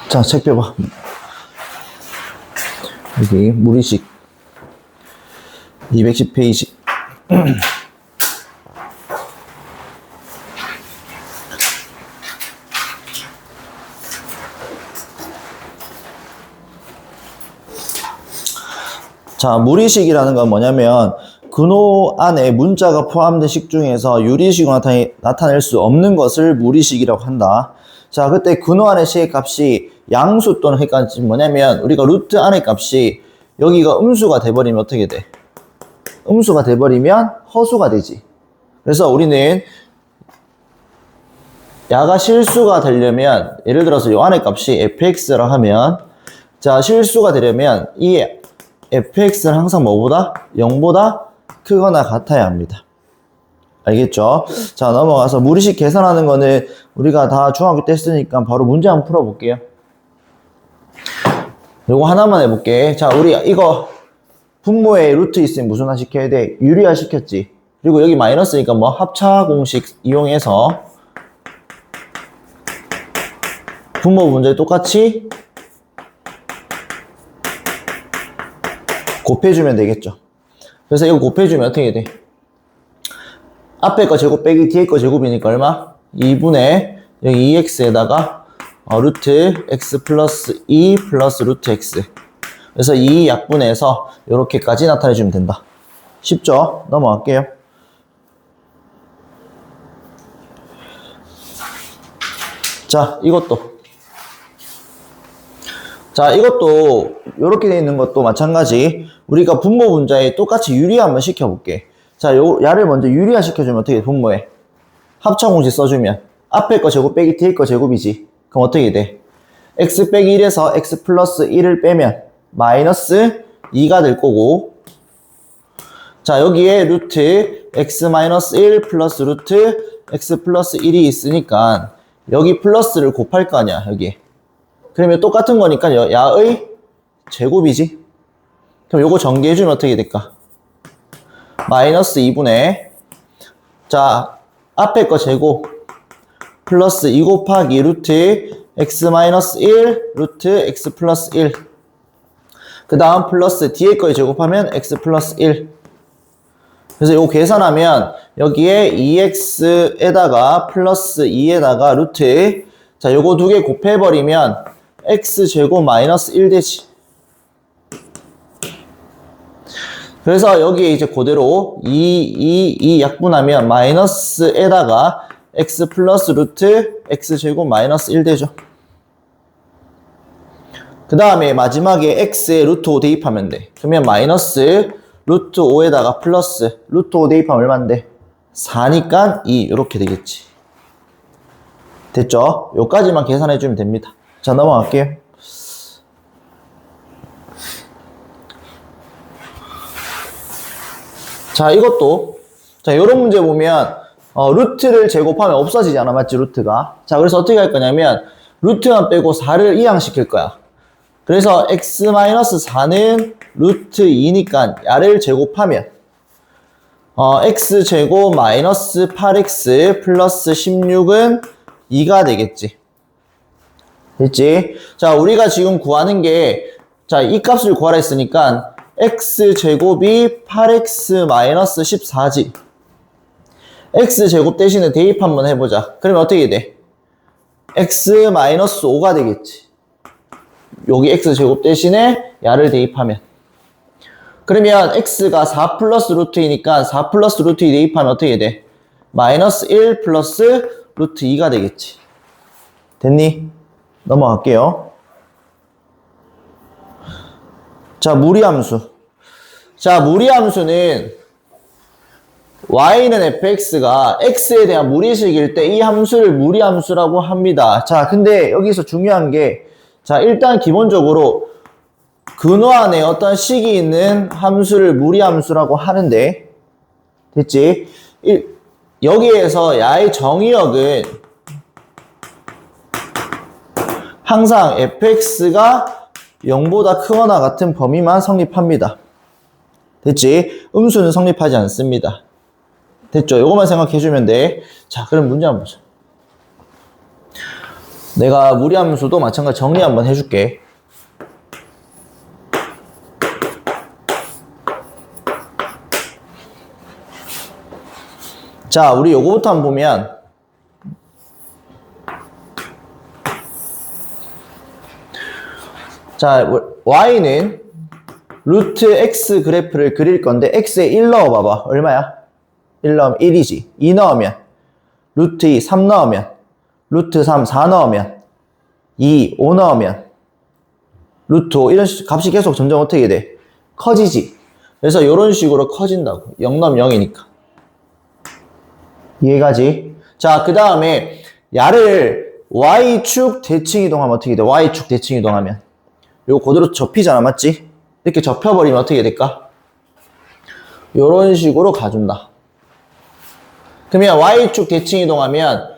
자, 책 펴봐. 여기 무리식 210페이지. 자, 무리식이라는 건 뭐냐면 근호 안에 문자가 포함된 식 중에서 유리식으로 나타낼 수 없는 것을 무리식이라고 한다. 자, 그때 근호 안의 식의 값이 양수 또는 그러니까 뭐냐면 우리가 루트 안의 값이 여기가 음수가 돼버리면 어떻게 돼? 음수가 돼버리면 허수가 되지. 그래서 우리는 야가 실수가 되려면 예를 들어서 요 안의 값이 fx라 하면 자, 실수가 되려면 이 fx는 항상 뭐보다? 0보다 크거나 같아야 합니다. 알겠죠? 자, 넘어가서 무리식 계산하는 거는 우리가 다 중학교 때 했으니까 바로 문제 한번 풀어볼게요. 요거 하나만 해볼게. 자, 우리 이거 분모에 루트 있으면 무슨 화 시켜야 돼? 유리화 시켰지. 그리고 여기 마이너스니까 뭐 합차 공식 이용해서 분모 문제 똑같이 곱해주면 되겠죠. 그래서 이거 곱해주면 어떻게 돼? 앞에 거 제곱 빼기 뒤에 거 제곱이니까 얼마? 2분의 여기 2x에다가 루트 x 플러스 2 플러스 루트 x. 그래서 2 약분해서 이렇게까지 나타내주면 된다. 쉽죠? 넘어갈게요. 자, 이것도 이렇게 되어 있는 것도 마찬가지. 우리가 분모 분자에 똑같이 유리화 한번 시켜볼게. 자, 야를 먼저 유리화 시켜주면 어떻게 돼? 분모에 합차 공식 써주면 앞에 거 제곱 빼기 뒤에 거 제곱이지. 그럼 어떻게 돼? x 빼기 1에서 x 플러스 1을 빼면 마이너스 2가 될 거고, 자, 여기에 루트 x 마이너스 1 플러스 루트 x 플러스 1이 있으니까 여기 플러스를 곱할 거 아니야, 여기. 그러면 똑같은 거니까 야의 제곱이지. 그럼 요거 전개해주면 어떻게 될까? 마이너스 2분의 자, 앞에 거 제곱 플러스 2 곱하기 루트 x 마이너스 1 루트 x 플러스 1. 그 다음 플러스 뒤에 거에 제곱하면 x 플러스 1. 그래서 요거 계산하면 여기에 2x에다가 플러스 2에다가 루트, 자, 요거 두 개 곱해버리면 x제곱 마이너스 1 되지. 그래서 여기에 이제 그대로 2 약분하면 마이너스에다가 x 플러스 루트 x제곱 마이너스 1 되죠. 그 다음에 마지막에 x에 루트 5 대입하면 돼. 그러면 마이너스 루트 5에다가 플러스 루트 5 대입하면 얼마인데? 4니까 2 이렇게 되겠지. 됐죠? 요까지만 계산해주면 됩니다. 자, 넘어갈게요. 자, 이것도 자, 요런 문제 보면 루트를 제곱하면 없어지잖아, 맞지? 루트가. 자, 그래서 어떻게 할 거냐면 루트만 빼고 4를 이항시킬 거야. 그래서 x-4는 루트 2니까 야를 제곱하면 x제곱 마이너스 8x 플러스 16은 2가 되겠지. 됐지? 자, 우리가 지금 구하는 게, 자, 이 값을 구하라 했으니까 x제곱이 8x 마이너스 14지. x제곱 대신에 대입 한번 해보자. 그러면 어떻게 돼? x 마이너스 5가 되겠지. 여기 x제곱 대신에 야를 대입하면. 그러면 x가 4 플러스 루트이니까 4 플러스 루트 2 대입하면 어떻게 돼? 마이너스 1 플러스 루트 2가 되겠지. 됐니? 넘어갈게요. 자, 무리함수. 자, 무리함수는 y는 fx가 x에 대한 무리식일 때 이 함수를 무리함수라고 합니다. 자, 근데 여기서 중요한 게, 자, 일단 기본적으로 근호 안에 어떤 식이 있는 함수를 무리함수라고 하는데, 됐지? 여기에서 야의 정의역은 항상 fx가 0보다 크거나 같은 범위만 성립합니다. 됐지? 음수는 성립하지 않습니다. 됐죠? 요것만 생각해주면 돼. 자, 그럼 문제 한번 보자. 내가 무리함수도 마찬가지 정리 한번 해줄게. 자, 우리 요거부터 한번 보면 자, y는 루트 x 그래프를 그릴 건데 x에 1 넣어봐봐. 얼마야? 1 넣으면 1이지. 2 넣으면 루트 2, 3 넣으면 루트 3, 4 넣으면 2, 5 넣으면 루트 5 이런 값이 계속 점점 어떻게 돼? 커지지. 그래서 이런 식으로 커진다고. 0 넣으면 0이니까. 이해가지? 자, 그 다음에 야를 y축 대칭 이동하면 어떻게 돼? y축 대칭 이동하면 요거 그대로 접히잖아, 맞지? 이렇게 접혀버리면 어떻게 될까? 요런 식으로 가준다. 그러면 y축 대칭 이동하면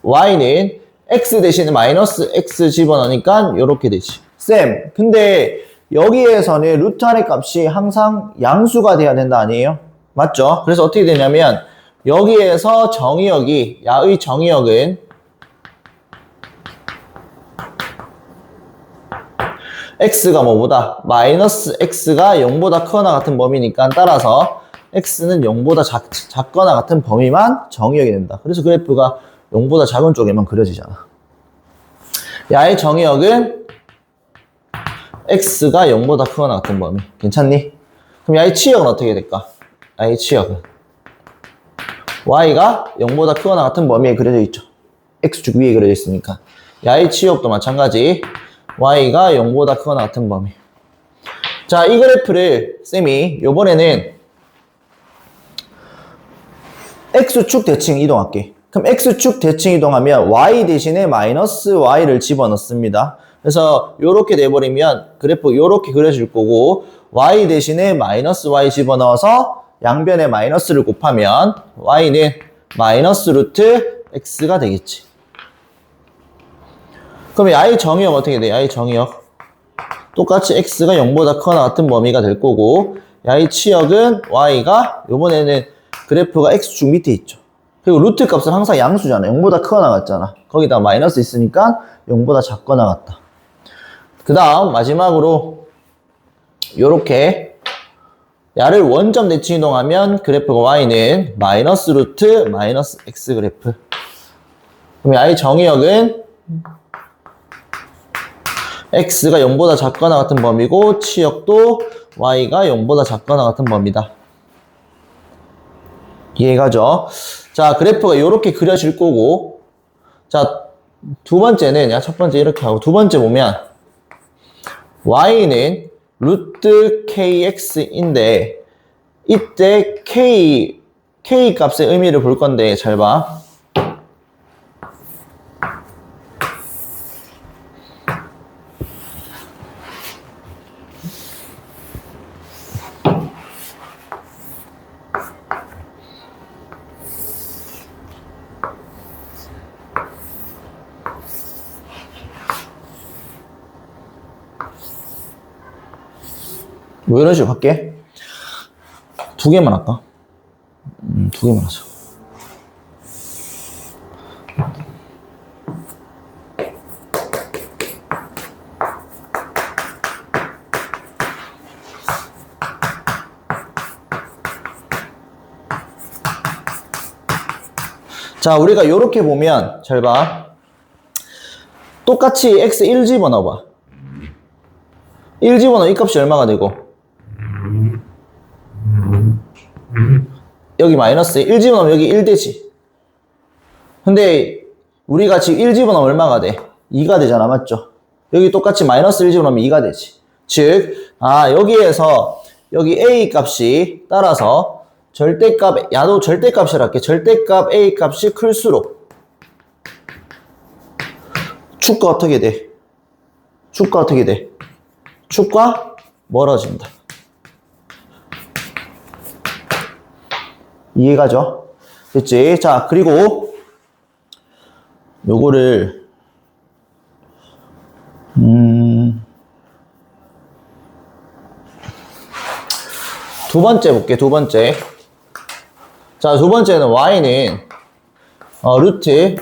y는 x 대신에 마이너스 x 집어넣으니까 요렇게 되지. 쌤, 근데 여기에서는 루트 안의 값이 항상 양수가 돼야 된다 아니에요? 맞죠? 그래서 어떻게 되냐면 여기에서 정의역이, 야의 정의역은 x가 뭐보다? 마이너스 x가 0보다 크거나 같은 범위니까 따라서 x는 0보다 작거나 같은 범위만 정의역이 된다. 그래서 그래프가 0보다 작은 쪽에만 그려지잖아. 야의 정의역은 x가 0보다 크거나 같은 범위. 괜찮니? 그럼 야의 치역은 어떻게 될까? 야의 치역은 y가 0보다 크거나 같은 범위에 그려져 있죠. x축 위에 그려져 있으니까. 야의 치역도 마찬가지. y가 0보다 크거나 같은 범위. 자, 이 그래프를 쌤이 요번에는 x축 대칭 이동할게. 그럼 x축 대칭 이동하면 y 대신에 마이너스 y를 집어넣습니다. 그래서 요렇게 돼버리면 그래프 요렇게 그려질 거고 y 대신에 마이너스 y 집어넣어서 양변에 마이너스를 곱하면 y는 마이너스 루트 x가 되겠지. 그럼 야의 정의역 어떻게 돼? 야의 정의역 똑같이 x가 0보다 크거나 같은 범위가 될 거고 야의 치역은 y가 요번에는 그래프가 x축 밑에 있죠. 그리고 루트 값은 항상 양수잖아. 0보다 크거나 같잖아. 거기다 마이너스 있으니까 0보다 작거나 같다. 그 다음 마지막으로 요렇게 야를 원점 대칭 이동하면 그래프가 y는 마이너스 루트 마이너스 x 그래프. 그럼 야의 정의역은 x가 0보다 작거나 같은 범위고 치역도 y가 0보다 작거나 같은 범위다. 이해가죠? 자, 그래프가 이렇게 그려질 거고 자, 두 번째는 첫 번째 이렇게 하고 두 번째 보면 y는 루트 kx인데 이때 k 값의 의미를 볼 건데 잘 봐. 뭐 이런 식으로 할게. 두 개만 할까? 두 개만 하자. 자, 우리가 이렇게 보면 잘 봐. 똑같이 x 1 집어넣어봐. 1 집어넣으면 이 값이 얼마가 되고 여기 마이너스 1 집어넣으면 여기 1 되지. 근데 우리가 지금 1 집어넣으면 얼마가 돼? 2가 되잖아, 맞죠? 여기 똑같이 마이너스 1 집어넣으면 2가 되지. 즉, 여기에서 여기 a 값이 따라서 절대값, 야도 절대값이라 할게. 절대값 a 값이 클수록 축과 어떻게 돼? 축과 어떻게 돼? 축과 멀어진다. 이해가죠? 됐지? 자, 그리고 요거를 두 번째 볼게. 두 번째. 자, 두 번째는 y는 루트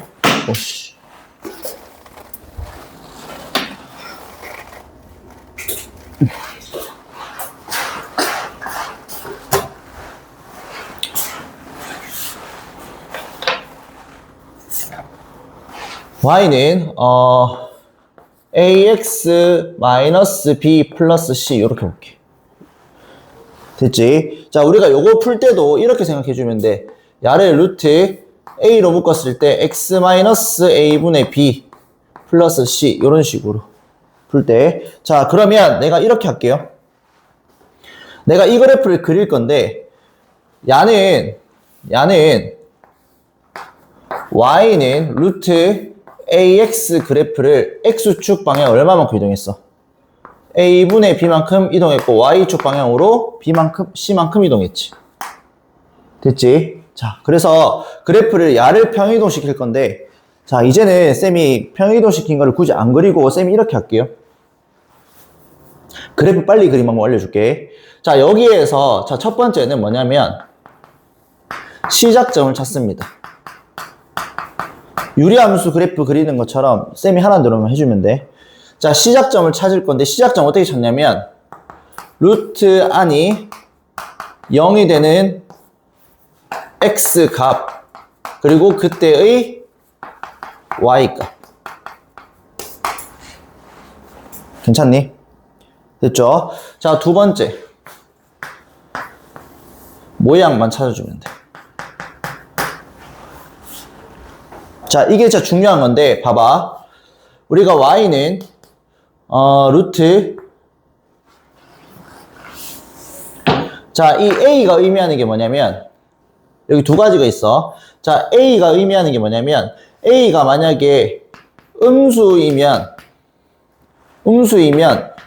y는 ax 마이너스 b 플러스 c 이렇게 볼게. 됐지? 자, 우리가 요거 풀 때도 이렇게 생각해 주면 돼. 야를 루트 a로 묶었을 때 x 마이너스 a분의 b 플러스 c 이런 식으로 풀 때. 자, 그러면 내가 이렇게 할게요. 내가 이 그래프를 그릴 건데 야는 y는 루트 ax 그래프를 x축 방향 얼마만큼 이동했어? a분의 b만큼 이동했고 y축 방향으로 b만큼 c만큼 이동했지. 됐지? 자, 그래서 그래프를 야를 평행이동 시킬 건데, 자, 이제는 쌤이 평행이동 시킨 거를 굳이 안 그리고 쌤이 이렇게 할게요. 그래프 빨리 그림 한번 알려줄게. 자, 여기에서 자, 첫 번째는 뭐냐면 시작점을 찾습니다. 유리함수 그래프 그리는 것처럼 쌤이 하나 들어오면 해주면 돼. 자, 시작점을 찾을 건데 시작점 어떻게 찾냐면 루트 안이 0이 되는 x 값 그리고 그때의 y 값. 괜찮니? 됐죠? 자, 두 번째 모양만 찾아주면 돼. 자, 이게 진짜 중요한 건데 봐봐. 우리가 y는 루트 자, 이 a가 의미하는 게 뭐냐면 여기 두 가지가 있어. 자, a가 의미하는 게 뭐냐면 a가 만약에 음수이면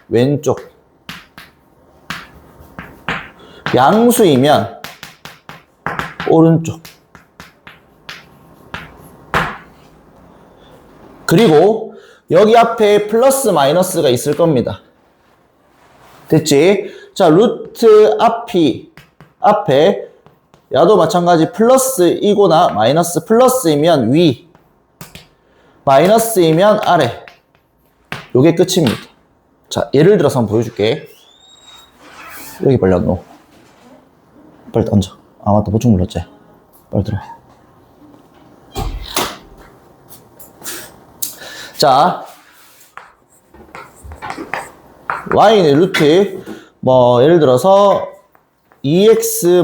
왼쪽, 양수이면 오른쪽. 그리고 여기 앞에 플러스 마이너스가 있을 겁니다. 됐지? 자, 루트 앞에 야도 마찬가지 플러스이거나 마이너스. 플러스이면 위, 마이너스이면 아래. 요게 끝입니다. 자, 예를 들어서 한번 보여줄게. 여기 빨리 넣어. 빨리 던져. 아, 맞다. 보충 눌렀지? 빨리 들어. 자, y는 루트 예를 들어서 2x-4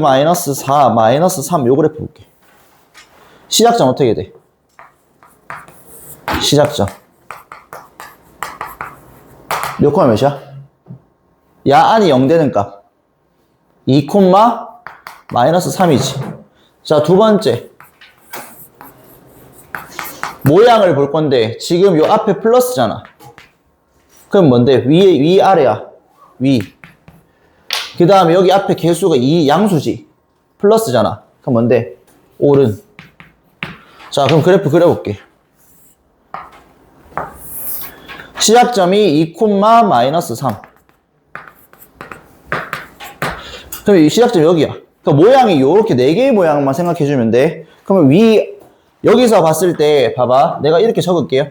마이너스 3 요 그래프 볼게. 시작점 어떻게 돼? 시작점 몇 콤마 몇이야? 야 안이 0 되는 값 2 콤마 마이너스 3이지. 자, 두 번째 모양을 볼 건데 지금 요 앞에 플러스잖아. 그럼 뭔데? 위 아래야. 위. 그 다음에 여기 앞에 개수가 2 양수지. 플러스잖아. 그럼 뭔데? 오른. 자, 그럼 그래프 그려볼게. 시작점이 2 콤마 마이너스 3. 그럼 이 시작점 여기야. 그러니까 모양이 요렇게 4개의 모양만 생각해주면 돼. 그러면 여기서 봤을 때 봐봐. 내가 이렇게 적을게요.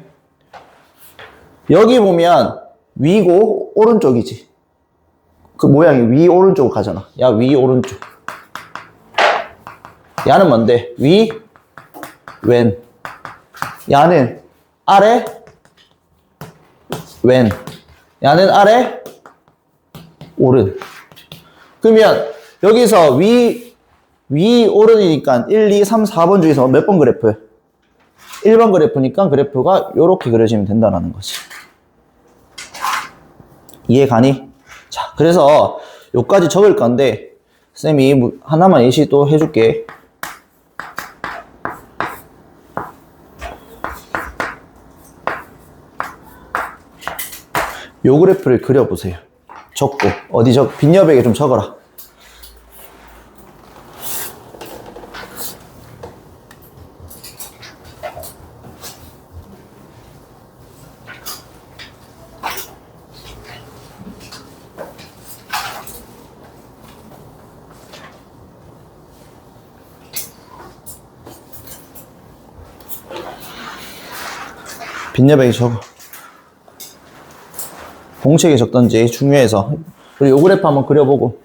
여기 보면 위고 오른쪽이지. 그 모양이 위 오른쪽으로 가잖아. 야, 위 오른쪽. 야는 뭔데? 위 왼. 야는 아래 왼. 야는 아래 오른. 그러면 여기서 위 오른이니까 1, 2, 3, 4번 중에서 몇 번 그래프? 1번 그래프니까 그래프가 이렇게 그려지면 된다는 거지. 이해 가니? 자, 그래서 요까지 적을 건데 쌤이 하나만 예시 또 해줄게. 요 그래프를 그려보세요. 적고 어디 빈여백에 좀 적어라. 빈여백에 적어. 공책에 적던지 중요해서. 그리고 요 그래프 한번 그려보고.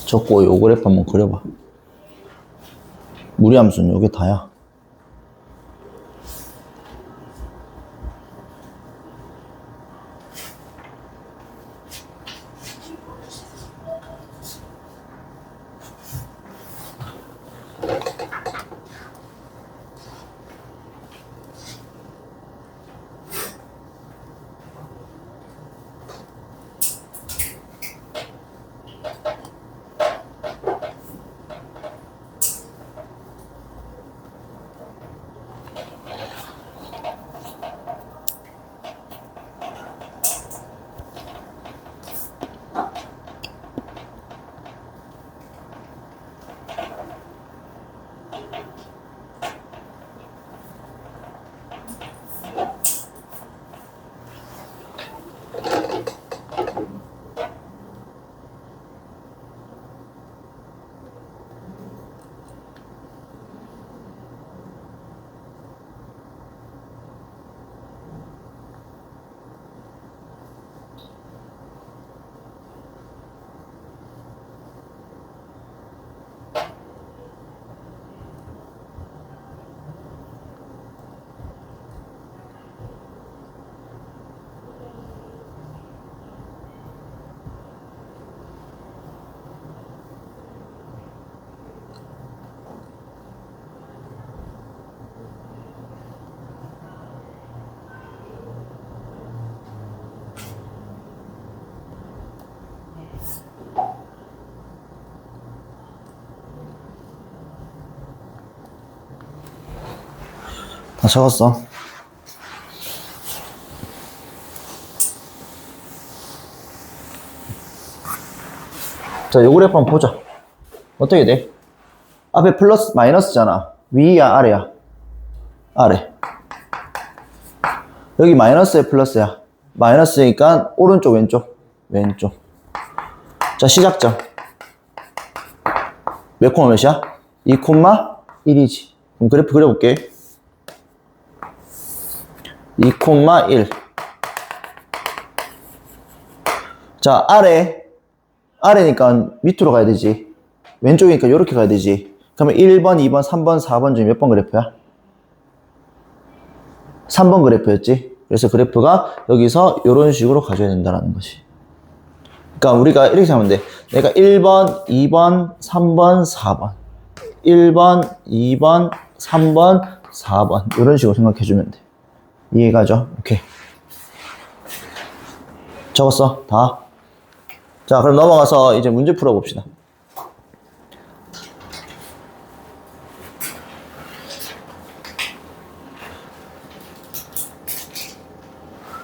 적고 요 그래프 한번 그려봐. 무리함수는 요게 다야. 다 적었어. 자, 요 그래프 한번 보자. 어떻게 돼? 앞에 플러스, 마이너스잖아. 위야, 아래야? 아래. 여기 마이너스에 플러스야. 마이너스니까 오른쪽, 왼쪽? 왼쪽. 자, 시작점. 몇 콤마 몇이야? 2 콤마 1이지. 그럼 그래프 그려볼게. 2 콤마 1. 자, 아래니까 밑으로 가야 되지. 왼쪽이니까 이렇게 가야 되지. 그러면 1번, 2번, 3번, 4번 중에 몇 번 그래프야? 3번 그래프였지. 그래서 그래프가 여기서 이런 식으로 가져야 된다는 것이. 그러니까 우리가 이렇게 하면 돼. 내가 1번, 2번, 3번, 4번. 1번, 2번, 3번, 4번. 이런 식으로 생각해주면 돼. 이해가죠? 오케이. 적었어? 다? 자, 그럼 넘어가서 이제 문제 풀어봅시다.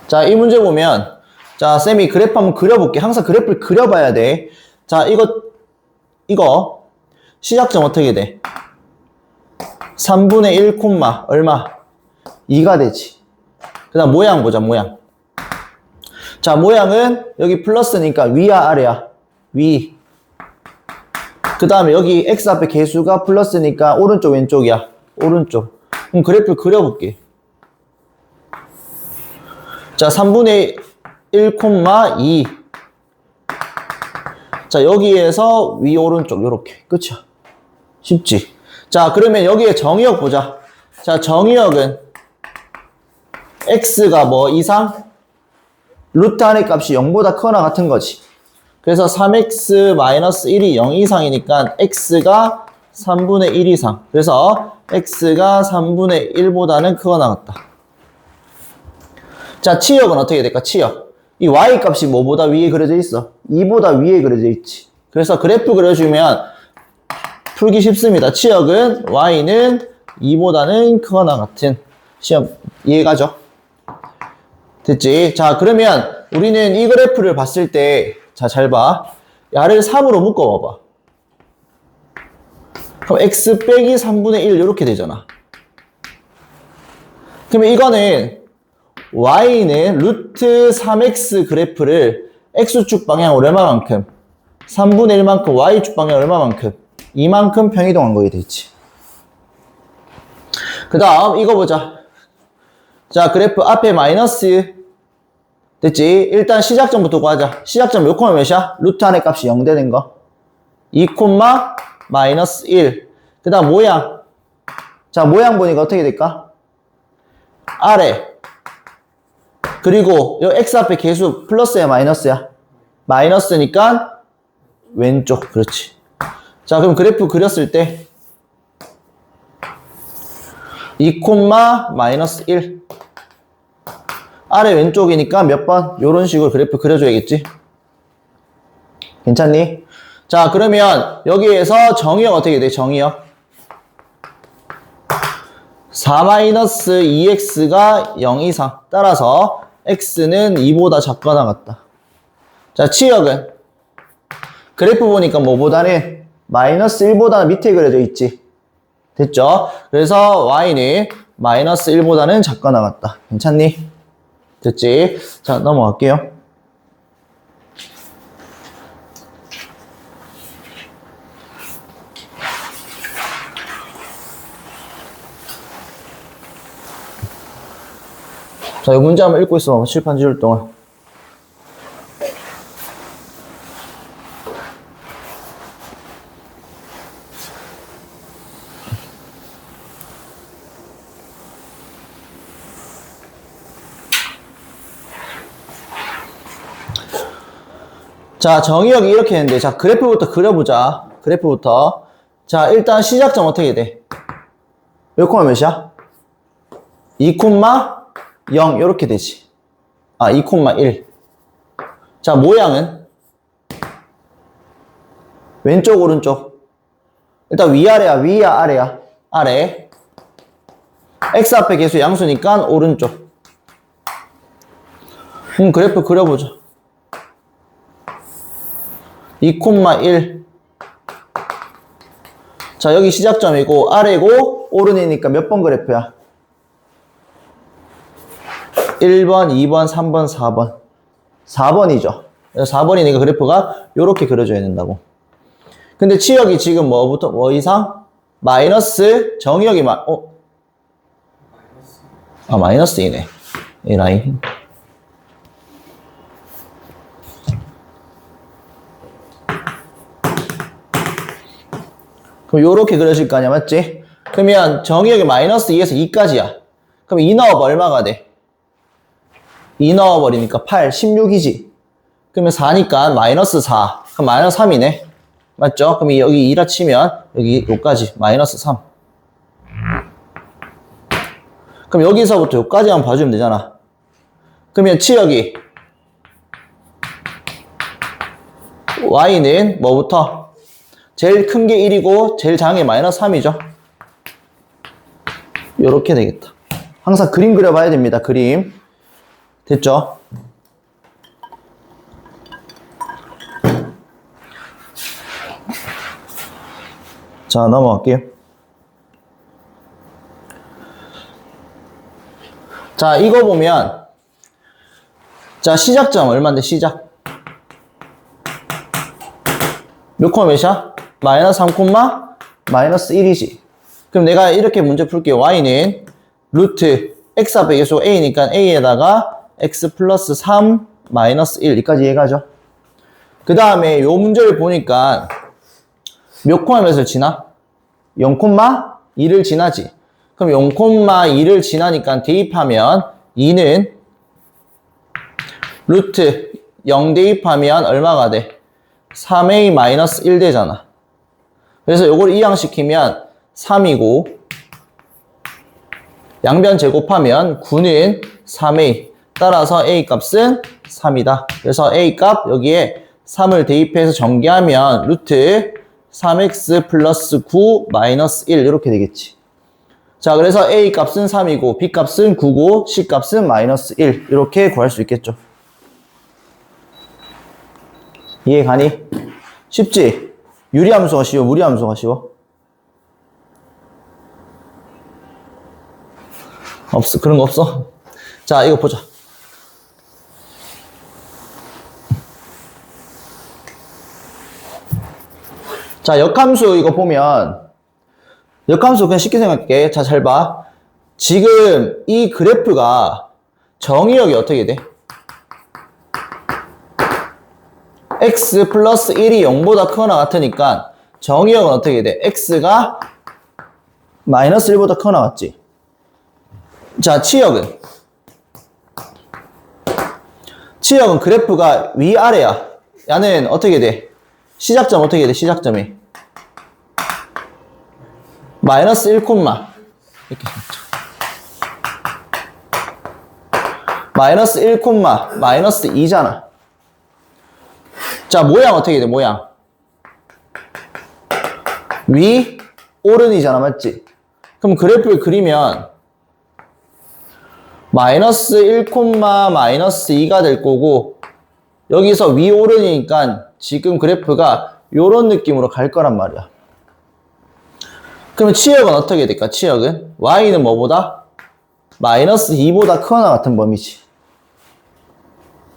자, 이 문제 보면, 자, 쌤이 그래프 한번 그려볼게. 항상 그래프를 그려봐야 돼. 자, 이거, 시작점 어떻게 돼? 3분의 1, 얼마? 2가 되지. 그 다음 모양 보자, 모양. 자, 모양은 여기 플러스니까 위야, 아래야? 위. 그 다음에 여기 x 앞에 개수가 플러스니까 오른쪽, 왼쪽이야? 오른쪽. 그럼 그래프를 그려볼게. 자, 3분의 1, 2. 자, 여기에서 위, 오른쪽, 요렇게. 끝이야. 쉽지? 자, 그러면 여기에 정의역 보자. 자, 정의역은 x가 뭐 이상? 루트 안의 값이 0보다 크거나 같은 거지. 그래서 3x-1이 0 이상이니까 x가 3분의 1 이상. 그래서 x가 3분의 1보다는 크거나 같다. 자, 치역은 어떻게 될까? 치역. 이 y 값이 뭐보다 위에 그려져 있어? 2보다 위에 그려져 있지. 그래서 그래프 그려주면 풀기 쉽습니다. 치역은 y는 2보다는 크거나 같은 시험 이해가죠? 됐지? 자, 그러면 우리는 이 그래프를 봤을 때, 자, 잘 봐. 야를 3으로 묶어봐봐. 그럼 x 빼기 3분의 1 이렇게 되잖아. 그러면 이거는 y는 루트 3x 그래프를 x축 방향 얼마만큼? 3분의 1만큼 y축 방향 얼마만큼? 이만큼 평이동한 거게 되지. 그 다음 이거 보자. 자, 그래프 앞에 마이너스 됐지? 일단 시작점부터 구하자. 시작점 몇 콤마 몇이야? 루트 안의 값이 0 되는 거. 2 콤마 마이너스 1. 그 다음 모양. 자, 모양 보니까 어떻게 될까? 아래. 그리고 이 x 앞에 개수 플러스야 마이너스야? 마이너스니까 왼쪽. 그렇지. 자, 그럼 그래프 그렸을 때 2 콤마 마이너스 1. 아래 왼쪽이니까 몇 번? 요런 식으로 그래프 그려줘야겠지? 괜찮니? 자, 그러면 여기에서 정의역 어떻게 돼? 정의역 4-2x가 0 이상. 따라서 x는 2보다 작거나 같다. 자, 치역은 그래프 보니까 뭐보다는 마이너스 1보다는 밑에 그려져 있지. 됐죠? 그래서 y는 마이너스 1보다는 작거나 같다. 괜찮니? 됐지? 자, 넘어갈게요. 자, 이 문제 한번 읽고 있어. 칠판 지울 동안. 자, 정의역이 이렇게 했는데, 자, 그래프부터 그려보자. 그래프부터. 자, 일단 시작점 어떻게 돼? 몇 콤마 몇이야? 2 콤마 0, 이렇게 되지. 아, 2 콤마 1. 자, 모양은? 왼쪽, 오른쪽. 일단 위아래야, 위야, 아래야? 아래. x 앞에 개수 양수니까 오른쪽. 그래프 그려보자. 2 콤마 1. 자, 여기 시작점이고 아래고 오른이니까 몇 번 그래프야? 1번, 2번, 3번, 4번. 4번이죠. 4번이니까 그래프가 이렇게 그려져야 된다고. 근데 치역이 지금 뭐부터 뭐 이상? 마이너스 정의역이 마이너스이네. 이 라인. 그럼 요렇게 그려질 거 아니야, 맞지? 그러면 정의역이 마이너스 2에서 2까지야. 그럼 2 넣어봐 얼마가 돼? 2 넣어버리니까 8, 16이지. 그러면 4니까 마이너스 4. 그럼 마이너스 3이네. 맞죠? 그럼 여기 2라 치면 여기 요까지 마이너스 3. 그럼 여기서부터 요까지만 봐주면 되잖아. 그러면 치역이 y는 뭐부터? 제일 큰 게 1이고 제일 작은 게 마이너스 3이죠. 요렇게 되겠다. 항상 그림 그려봐야 됩니다. 그림. 됐죠? 자, 넘어갈게요. 자, 이거 보면 자, 시작점 얼마인데 시작 몇 콤마 몇이야? 마이너스 3 콤마 마이너스 1이지. 그럼 내가 이렇게 문제 풀게요. y는 루트 x 앞에 계속 a니까 a에다가 x 플러스 3 마이너스 1 여기까지 이해가죠? 그 다음에 요 문제를 보니까 몇 콤마 몇을 지나? 0 콤마 2를 지나지. 그럼 0 콤마 2를 지나니까 대입하면 2는 루트 0 대입하면 얼마가 돼? 3a 마이너스 1 되잖아. 그래서 요걸 이항시키면 3이고 양변 제곱하면 9는 3a. 따라서 a 값은 3이다. 그래서 a 값 여기에 3을 대입해서 전개하면 루트 3x 플러스 9 마이너스 1 이렇게 되겠지. 자, 그래서 a 값은 3이고 b 값은 9고 c 값은 마이너스 1 이렇게 구할 수 있겠죠. 이해 가니? 쉽지? 유리함수가 쉬워? 무리함수가 쉬워? 없어. 그런 거 없어? 자, 이거 보자. 자, 역함수 이거 보면 역함수 그냥 쉽게 생각해. 자, 잘 봐. 지금 이 그래프가 정의역이 어떻게 돼? x 플러스 1이 0보다 크거나 같으니까 정의역은 어떻게 돼? x가 마이너스 1보다 크거나 같지? 자, 치역은? 치역은 그래프가 위아래야. 야는 어떻게 돼? 시작점 어떻게 돼? 시작점이 마이너스 1 콤마 이렇게 마이너스 1 콤마 마이너스 2잖아. 자, 모양 어떻게 돼? 모양 위 오른이잖아. 맞지? 그럼 그래프를 그리면 마이너스 1 콤마 마이너스 2가 될 거고 여기서 위 오른이니까 지금 그래프가 요런 느낌으로 갈 거란 말이야. 그러면 치역은 어떻게 될까? 치역은 y는 뭐보다? 마이너스 2보다 크거나 같은 범위지.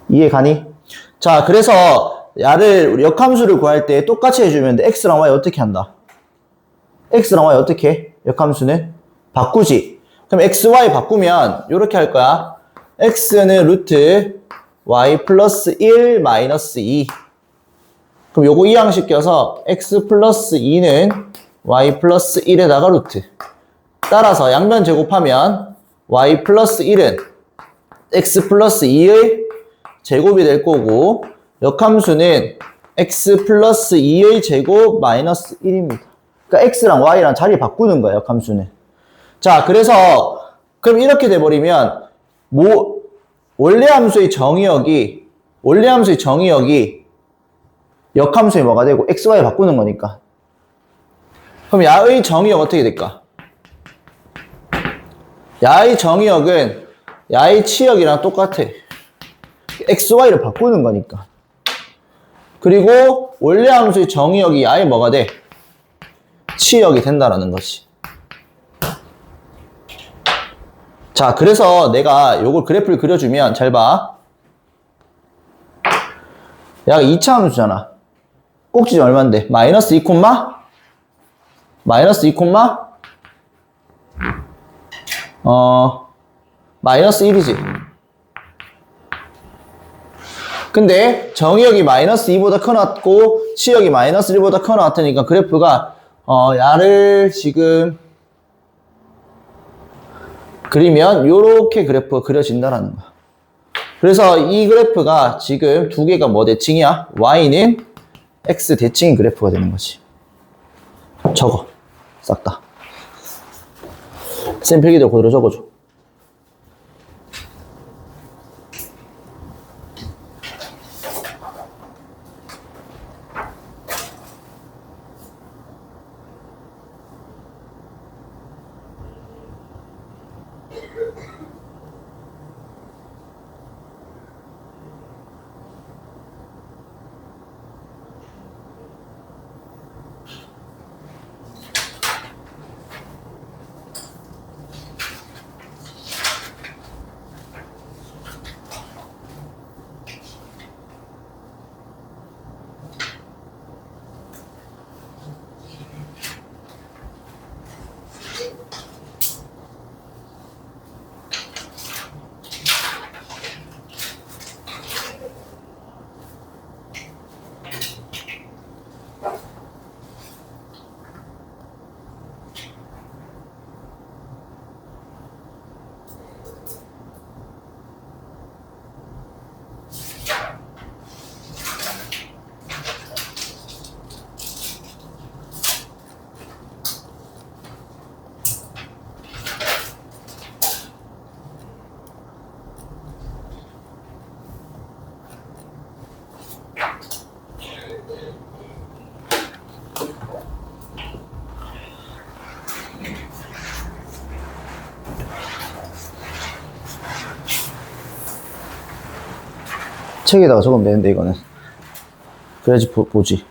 이해 가니? 자, 그래서 야를 우리 역함수를 구할 때 똑같이 해주면 돼. x랑 y 어떻게 한다? x랑 y 어떻게 해? 역함수는? 바꾸지. 그럼 x, y 바꾸면 요렇게 할 거야. x는 루트 y 플러스 1 마이너스 2. 그럼 요거 이항시켜서 x 플러스 2는 y 플러스 1에다가 루트. 따라서 양변 제곱하면 y 플러스 1은 x 플러스 2의 제곱이 될 거고 역함수는 x 플러스 2의 제곱 마이너스 1입니다. 그러니까 x랑 y랑 자리 바꾸는 거야, 역함수는. 자, 그래서 그럼 이렇게 돼버리면 원래 함수의 정의역이 역함수의 뭐가 되고 x, y 바꾸는 거니까. 그럼 야의 정의역 어떻게 될까? 야의 정의역은 야의 치역이랑 똑같아. x, y를 바꾸는 거니까. 그리고 원래 함수의 정의역이 야의 뭐가 돼? 치역이 된다라는 거지. 자, 그래서 내가 요걸 그래프를 그려주면 잘 봐. 야가 2차 함수잖아. 꼭지점 얼만데? 마이너스 2 콤마? 마이너스 2 콤마? 마이너스 1이지. 근데 정의역이 마이너스 2보다 커놨고 치역이 마이너스 1보다 커놨으니까 그래프가 야를 지금 그리면 요렇게 그래프가 그려진다라는 거야. 그래서 이 그래프가 지금 두 개가 뭐 대칭이야? y는 x 대칭인 그래프가 되는 거지. 적어. 싹 다. 쌤 필기대로 그대로 적어줘. 책에다가 적으면 되는데 이거는 그래야지 보지.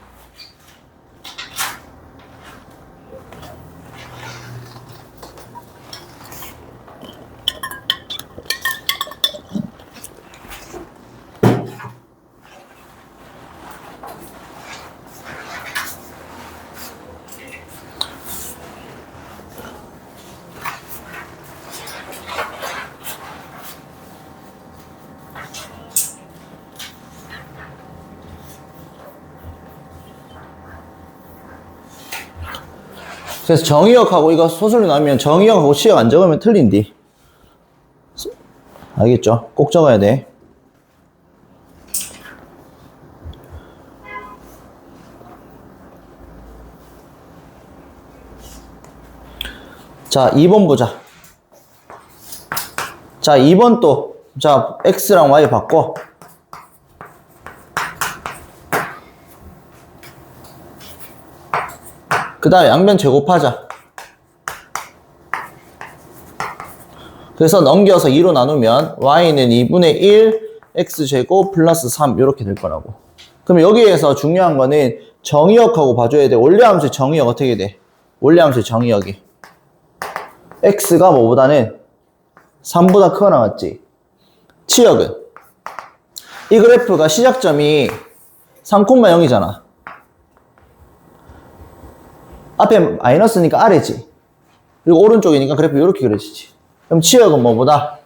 그래서 정의역하고 이거 소술로 나오면 정의역하고 시역 안 적으면 틀린디. 알겠죠? 꼭 적어야 돼. 자, 2번 보자. 자, 2번 또. 자, X랑 Y 바꿔. 그 다음에 양변 제곱하자. 그래서 넘겨서 2로 나누면 y는 2분의 1 x제곱 플러스 3 이렇게 될 거라고. 그럼 여기에서 중요한 거는 정의역하고 봐줘야 돼. 원래함수의 정의역 어떻게 돼? 원래함수의 정의역이 x가 뭐보다는 3보다 크거나 같지? 치역은 이 그래프가 시작점이 3,0이잖아. 앞에 마이너스니까 아래지. 그리고 오른쪽이니까 그래프 이렇게 그려지지. 그럼 치역은 뭐보다?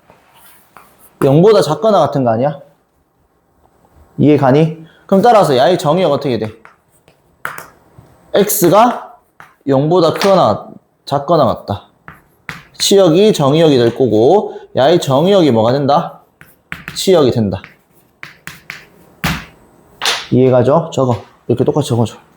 0보다 작거나 같은 거 아니야? 이해 가니? 그럼 따라서 야의 정의역 어떻게 돼? x가 0보다 크거나 작거나 같다. 치역이 정의역이 될 거고 야의 정의역이 뭐가 된다? 치역이 된다. 이해가죠? 적어. 이렇게 똑같이 적어줘.